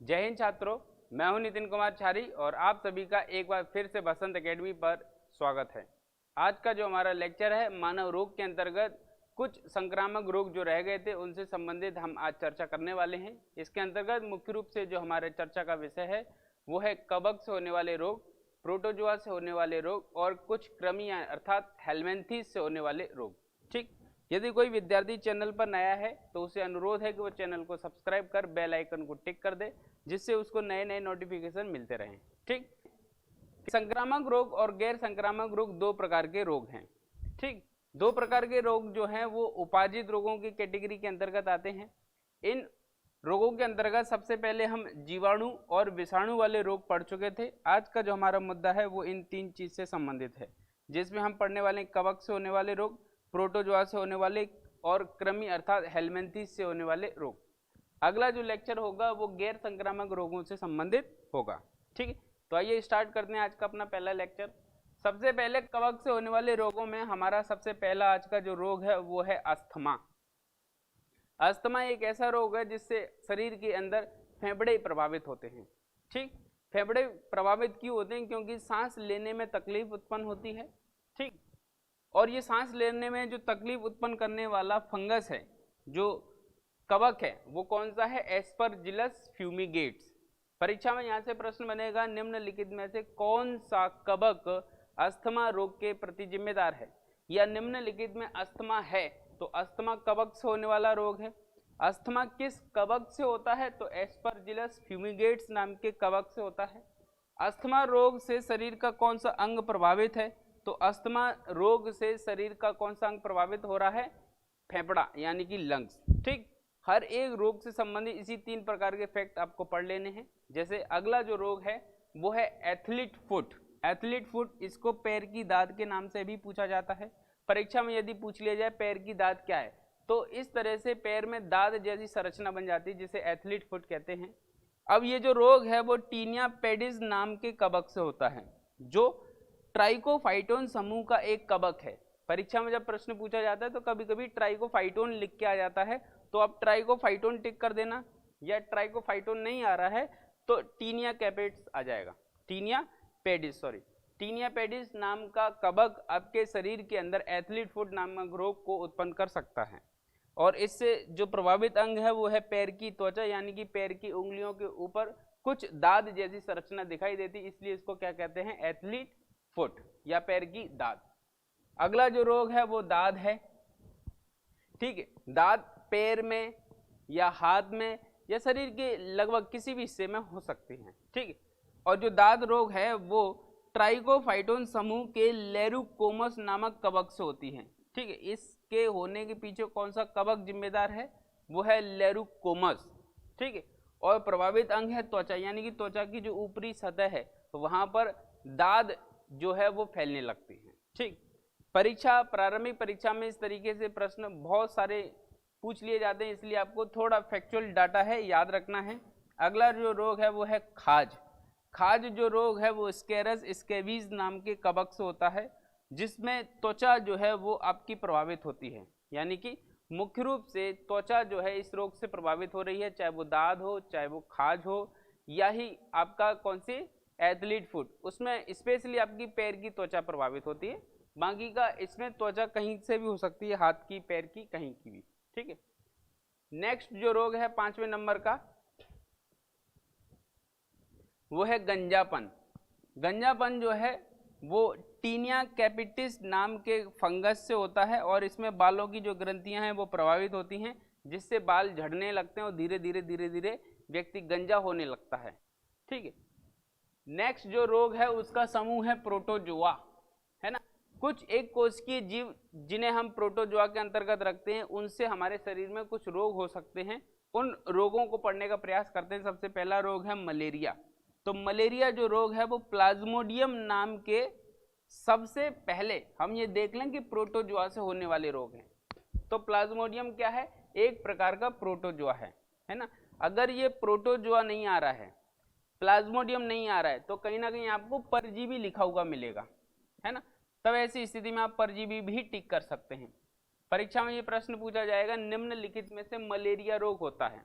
जय हिंद छात्रों, मैं हूं नितिन कुमार छारी और आप सभी का एक बार फिर से बसंत एकेडमी पर स्वागत है। आज का जो हमारा लेक्चर है मानव रोग के अंतर्गत कुछ संक्रामक रोग जो रह गए थे उनसे संबंधित हम आज चर्चा करने वाले हैं। इसके अंतर्गत मुख्य रूप से जो हमारे चर्चा का विषय है वो है कवक से होने वाले रोग, प्रोटोजोआ से होने वाले रोग और कुछ कृमि अर्थात हेलमिंथेस से होने वाले रोग। ठीक, यदि कोई विद्यार्थी चैनल पर नया है तो उसे अनुरोध है कि वो चैनल को सब्सक्राइब कर बेल आइकन को टिक कर दे, जिससे उसको नए नए नोटिफिकेशन मिलते रहें। ठीक, संक्रामक रोग और गैर संक्रामक रोग दो प्रकार के रोग हैं। ठीक, दो प्रकार के रोग जो हैं वो उपार्जित रोगों की कैटेगरी के अंतर्गत आते हैं। इन रोगों के अंतर्गत सबसे पहले हम जीवाणु और विषाणु वाले रोग पढ़ चुके थे। आज का जो हमारा मुद्दा है वो इन तीन चीज से संबंधित है, जिसमें हम पढ़ने वाले कवक से होने वाले रोग, प्रोटोजोआ से होने वाले और कृमि अर्थात हेलमिंथेस से होने वाले रोग। अगला जो लेक्चर होगा वो गैर संक्रामक रोगों से संबंधित होगा। ठीक है, तो आइए स्टार्ट करते हैं आज का अपना पहला लेक्चर। सबसे पहले कवक से होने वाले रोगों में हमारा सबसे पहला आज का जो रोग है वो है अस्थमा। अस्थमा एक ऐसा रोग है जिससे शरीर के अंदर फेफड़े प्रभावित होते हैं। ठीक, फेफड़े प्रभावित क्यों होते हैं? क्योंकि सांस लेने में तकलीफ उत्पन्न होती है। ठीक, और ये सांस लेने में जो तकलीफ उत्पन्न करने वाला फंगस है, जो कवक है, वो कौन सा है? एस्परजिलस फ्यूमिगेट्स। परीक्षा में यहाँ से प्रश्न बनेगा, निम्नलिखित में से कौन सा कवक अस्थमा रोग के प्रति जिम्मेदार है? या निम्नलिखित में अस्थमा है तो अस्थमा कवक से होने वाला रोग है। अस्थमा किस कवक से होता है? तो एस्परजिलस फ्यूमिगेट्स नाम के कवक से होता है। अस्थमा रोग से शरीर का कौन सा अंग प्रभावित है? तो अस्थमा रोग से शरीर का कौन सा अंग प्रभावित हो रहा है? फेफड़ा यानी कि लंग्स। ठीक, हर एक रोग से संबंधित इसी तीन प्रकार के फैक्ट आपको पढ़ लेने हैं। जैसे अगला जो रोग है वो है एथलीट फुट। एथलीट फुट, इसको पैर की दाद के नाम से भी पूछा जाता है। परीक्षा में यदि पूछ लिया जाए पैर की दाद क्या है, तो इस तरह से पैर में दाद जैसी संरचना बन जाती है, जिसे एथलीट फुट कहते हैं। अब ये जो रोग है वो टीनिया पेडिस नाम के कवक से होता है, जो ट्राइकोफाइटोन समूह का एक कवक है। परीक्षा में जब प्रश्न पूछा जाता है तो कभी कभी ट्राइकोफाइटोन लिख के आ जाता है, तो आप ट्राइकोफाइटोन टिक कर देना, या ट्राइकोफाइटोन नहीं आ रहा है तो टीनिया कैपेट्स आ जाएगा। टीनिया पेडिस नाम का कवक आपके शरीर के अंदर एथलीट फुट नामक रोग को उत्पन्न कर सकता है, और इससे जो प्रभावित अंग है वो है पैर की त्वचा, यानी कि पैर की उंगलियों के ऊपर कुछ दाद जैसी संरचना दिखाई देती, इसलिए इसको क्या कहते हैं? एथलीट फुट या पैर की दाद। अगला जो रोग है वो दाद है। ठीक है, दाद पैर में या हाथ में या शरीर के लगभग किसी भी हिस्से में हो सकती हैं। ठीक है, और जो दाद रोग है वो ट्राइकोफाइटोन समूह के लेरुकोमस नामक कवक से होती है। ठीक है, इसके होने के पीछे कौन सा कवक जिम्मेदार है? वो है लेरुकोमस। ठीक है, और प्रभावित अंग है त्वचा, यानी कि त्वचा की जो ऊपरी सतह है तो वहां पर दाद जो है वो फैलने लगती है। ठीक, प्रारंभिक परीक्षा में इस तरीके से प्रश्न बहुत सारे पूछ लिए जाते हैं, इसलिए आपको थोड़ा फैक्चुअल डाटा है याद रखना है। अगला जो रोग है वो है खाज। खाज जो रोग है वो स्केरस स्केवीज नाम के कवक से होता है, जिसमें त्वचा जो है वो आपकी प्रभावित होती है, यानी कि मुख्य रूप से त्वचा जो है इस रोग से प्रभावित हो रही है, चाहे वो दाद हो, चाहे वो खाज हो, या ही आपका कौन सी एथलीट फुट, उसमें स्पेशली आपकी पैर की त्वचा प्रभावित होती है। बाकी का इसमें त्वचा कहीं से भी हो सकती है, हाथ की, पैर की, कहीं की भी। ठीक है, नेक्स्ट जो रोग है 5वें नंबर का वो है गंजापन। गंजापन जो है वो टीनिया कैपिटिस नाम के फंगस से होता है, और इसमें बालों की जो ग्रंथियां हैं वो प्रभावित होती हैं, जिससे बाल झड़ने लगते हैं और धीरे धीरे व्यक्ति गंजा होने लगता है। ठीक है, नेक्स्ट जो रोग है उसका समूह है प्रोटोजोआ, है ना। कुछ एक कोशिकीय जीव जिन्हें हम प्रोटोजोआ के अंतर्गत रखते हैं, उनसे हमारे शरीर में कुछ रोग हो सकते हैं। उन रोगों को पढ़ने का प्रयास करते हैं। सबसे पहला रोग है मलेरिया। तो मलेरिया जो रोग है वो प्लाज्मोडियम नाम के, सबसे पहले हम ये देख लें कि प्रोटोजोआ से होने वाले रोग हैं। तो प्लाज्मोडियम क्या है? एक प्रकार का प्रोटोजोआ है ना। अगर ये प्रोटोजोआ नहीं आ रहा है, प्लाज्मोडियम नहीं आ रहा है, तो कहीं ना कहीं आपको परजीवी लिखा हुआ मिलेगा, है ना। तब ऐसी स्थिति में आप परजीवी भी टिक कर सकते हैं। परीक्षा में ये प्रश्न पूछा जाएगा, निम्नलिखित में से मलेरिया रोग होता है,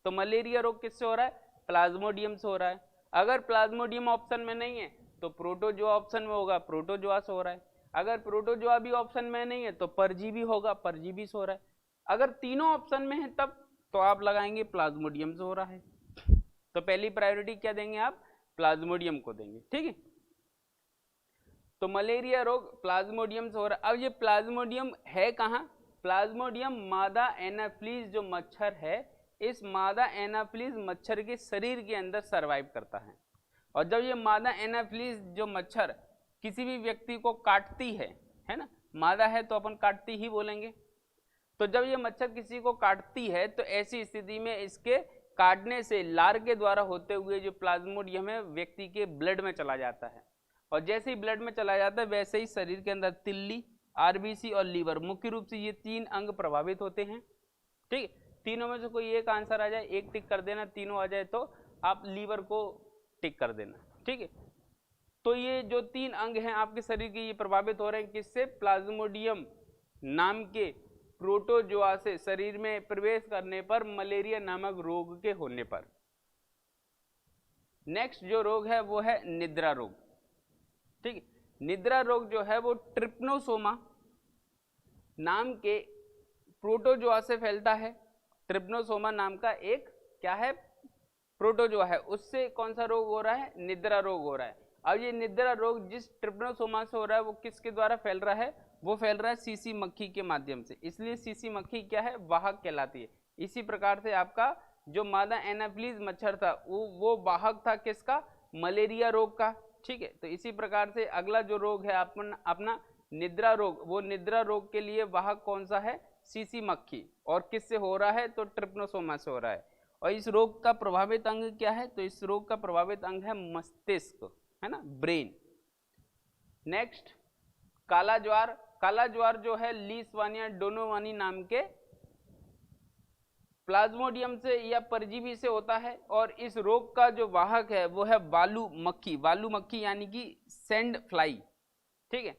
तो मलेरिया रोग किससे हो रहा है? प्लाज्मोडियम से हो रहा है। अगर प्लाज्मोडियम ऑप्शन में नहीं है तो प्रोटोजोआ ऑप्शन में होगा, प्रोटोजोआ से हो रहा है। अगर प्रोटोजोआ भी ऑप्शन में नहीं है तो परजीवी होगा, परजीवी से हो रहा है। अगर तीनों ऑप्शन में है तब तो आप लगाएंगे प्लाज्मोडियम से हो रहा है। तो पहली प्रायोरिटी क्या देंगे आप? प्लाज्मोडियम को देंगे, ठीक है। तो मलेरिया रोग प्लाज्मोडियम से हो रहा है। अब ये प्लाज्मोडियम है कहाँ? प्लाज्मोडियम मादा एनाफ्लीज जो मच्छर है, इस मादा एनाफ्लीज मच्छर के शरीर के अंदर सरवाइव करता है। और जब ये मादा एनाफ्लीज जो मच्छर किसी भी व्यक्ति को काटती है ना, मादा है तो अपन काटती ही बोलेंगे। तो जब ये मच्छर किसी को काटती है तो ऐसी स्थिति में इसके काटने से लार के द्वारा होते हुए जो प्लाज्मोडियम है व्यक्ति के ब्लड में चला जाता है। और जैसे ही ब्लड में चला जाता है वैसे ही शरीर के अंदर तिल्ली, आरबीसी और लीवर, मुख्य रूप से ये 3 अंग प्रभावित होते हैं, ठीक है। तीनों में से कोई एक आंसर आ जाए, एक टिक कर देना, तीनों आ जाए तो आप लीवर को टिक कर देना, ठीक है। तो ये जो 3 अंग हैं आपके शरीर के, ये प्रभावित हो रहे हैं किससे? प्लाज्मोडियम नाम के प्रोटोजोआ से शरीर में प्रवेश करने पर, मलेरिया नामक रोग के होने पर। नेक्स्ट जो रोग है वो है निद्रा रोग, ठीक है। निद्रा रोग जो है वो ट्रिप्नोसोमा नाम के प्रोटोजोआ से फैलता है। ट्रिप्नोसोमा नाम का एक क्या है? प्रोटोजोआ है, उससे कौन सा रोग हो रहा है? निद्रा रोग हो रहा है। अब ये निद्रा रोग जिस ट्रिप्नोसोमा से हो रहा है वो किसके द्वारा फैल रहा है? वो फैल रहा है सीसी मक्खी के माध्यम से, इसलिए सीसी मक्खी क्या है? वाहक कहलाती है। इसी प्रकार से आपका जो मादा एनाफ्लीज मच्छर था वो वाहक था किसका? मलेरिया रोग का, ठीक है। तो इसी प्रकार से अगला जो रोग है अपना निद्रा रोग, वो निद्रा रोग के लिए वाहक कौन सा है? सीसी मक्खी। और किससे हो रहा है? तो ट्रिप्नोसोमा से हो रहा है। और इस रोग का प्रभावित अंग क्या है? तो इस रोग का प्रभावित अंग है मस्तिष्क, है ना, ब्रेन। नेक्स्ट काला ज्वार। काला ज्वार जो है लीशवानिया डोनोवानी नाम के प्लाज्मोडियम से या परजीवी से होता है। और इस रोग का जो वाहक है वो है बालू मक्खी, बालू मक्खी यानी कि सैंड फ्लाई, ठीक है।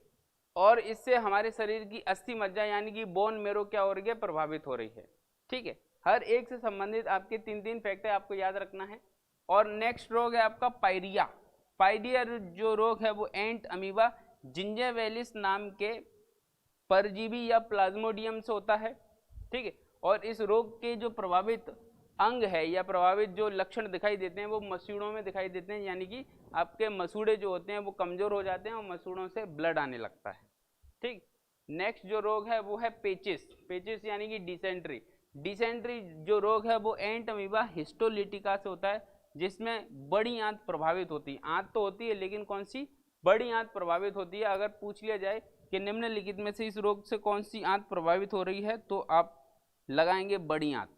और इससे हमारे शरीर की अस्थि मज्जा यानी कि बोन मेरो क्या हो रही है? प्रभावित हो रही है, ठीक है। हर एक से संबंधित आपके 3 फैक्ट है, आपको याद रखना है। और नेक्स्ट रोग है आपका पायरिया। पायरिया जो रोग है वो एंट अमीबा जिंजेवेलिस नाम के परजीवी या प्लाज्मोडियम से होता है, ठीक है। और इस रोग के जो प्रभावित अंग है या प्रभावित जो लक्षण दिखाई देते हैं वो मसूड़ों में दिखाई देते हैं, यानी कि आपके मसूड़े जो होते हैं वो कमजोर हो जाते हैं और मसूड़ों से ब्लड आने लगता है, ठीक। नेक्स्ट जो रोग है वो है पेचिस। पेचिस यानी कि डिसेंट्री। डिसेंट्री जो रोग है वो एंट अमीबा हिस्टोलिटिका से होता है, जिसमें बड़ी आंत प्रभावित होती है। आंत तो होती है लेकिन कौन सी? बड़ी आंत प्रभावित होती है। अगर पूछ लिया जाए कि निम्नलिखित में से इस रोग से कौन सी आंत प्रभावित हो रही है तो आप लगाएंगे बड़ी आंत,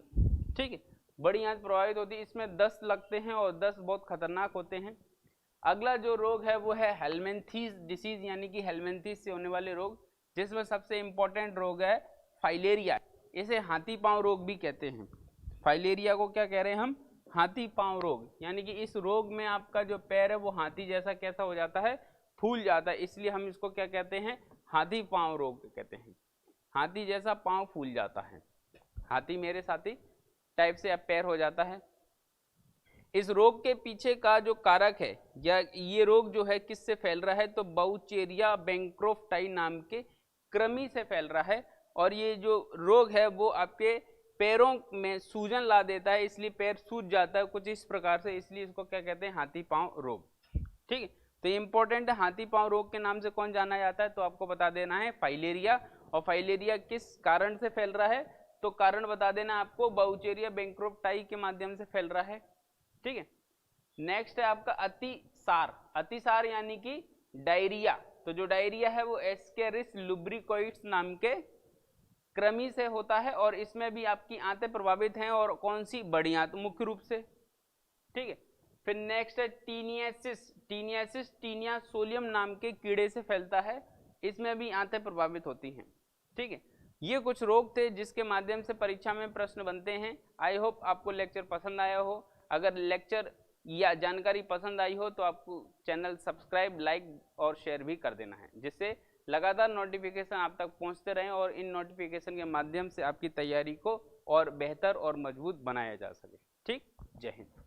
ठीक है। बड़ी आंत प्रभावित होती है, इसमें 10 लगते हैं और 10 बहुत खतरनाक होते हैं। अगला जो रोग है वो है हेलमेंथीज डिसीज यानी कि हेलमेंथीज से होने वाले रोग, जिसमें सबसे इंपॉर्टेंट रोग है फाइलेरिया। इसे हाथी पांव रोग भी कहते हैं। फाइलेरिया को क्या कह रहे हैं हम? हाथी पांव रोग। यानी कि इस रोग में आपका जो पैर है वो हाथी जैसा कैसा हो जाता है? फूल जाता है, इसलिए हम इसको क्या कहते हैं? हाथी पांव रोग कहते हैं। हाथी जैसा पांव फूल जाता है, हाथी मेरे साथी टाइप से अब पैर हो जाता है। इस रोग के पीछे का जो कारक है या ये रोग जो है किससे फैल रहा है? तो बाउचेरिया बैंक्रोफ्टाई नाम के कृमि से फैल रहा है। और ये जो रोग है वो आपके पैरों में सूजन ला देता है, इसलिए पैर सूज जाता है कुछ इस प्रकार से, इसलिए इसको क्या कहते हैं? हाथी पांव रोग, ठीक है। तो ये इंपॉर्टेंट है। हाथी पांव रोग के नाम से कौन जाना जाता है? तो आपको बता देना है फाइलेरिया। और फाइलेरिया किस कारण से फैल रहा है? तो कारण बता देना आपको, बाउचेरिया बैंक्रोफ्टाई के माध्यम से फैल रहा है, ठीक है। नेक्स्ट है आपका अतिसार। अतिसार यानी कि डायरिया। तो जो डायरिया है वो एस्केरिस लुब्रिकोइड्स नाम के कृमि से होता है और इसमें भी आपकी आंतें प्रभावित हैं और कौन सी? बड़ी आंत मुख्य रूप से, ठीक है। फिर नेक्स्ट है टीनियासिस। टीनियासिस टीनिया सोलियम नाम के कीड़े से फैलता है, इसमें भी आंतें प्रभावित होती हैं, ठीक है। ये कुछ रोग थे जिसके माध्यम से परीक्षा में प्रश्न बनते हैं। आई होप आपको लेक्चर पसंद आया हो। अगर लेक्चर या जानकारी पसंद आई हो तो आपको चैनल सब्सक्राइब, लाइक और शेयर भी कर देना है, जिससे लगातार नोटिफिकेशन आप तक पहुंचते रहें और इन नोटिफिकेशन के माध्यम से आपकी तैयारी को और बेहतर और मजबूत बनाया जा सके। ठीक, जय हिंद।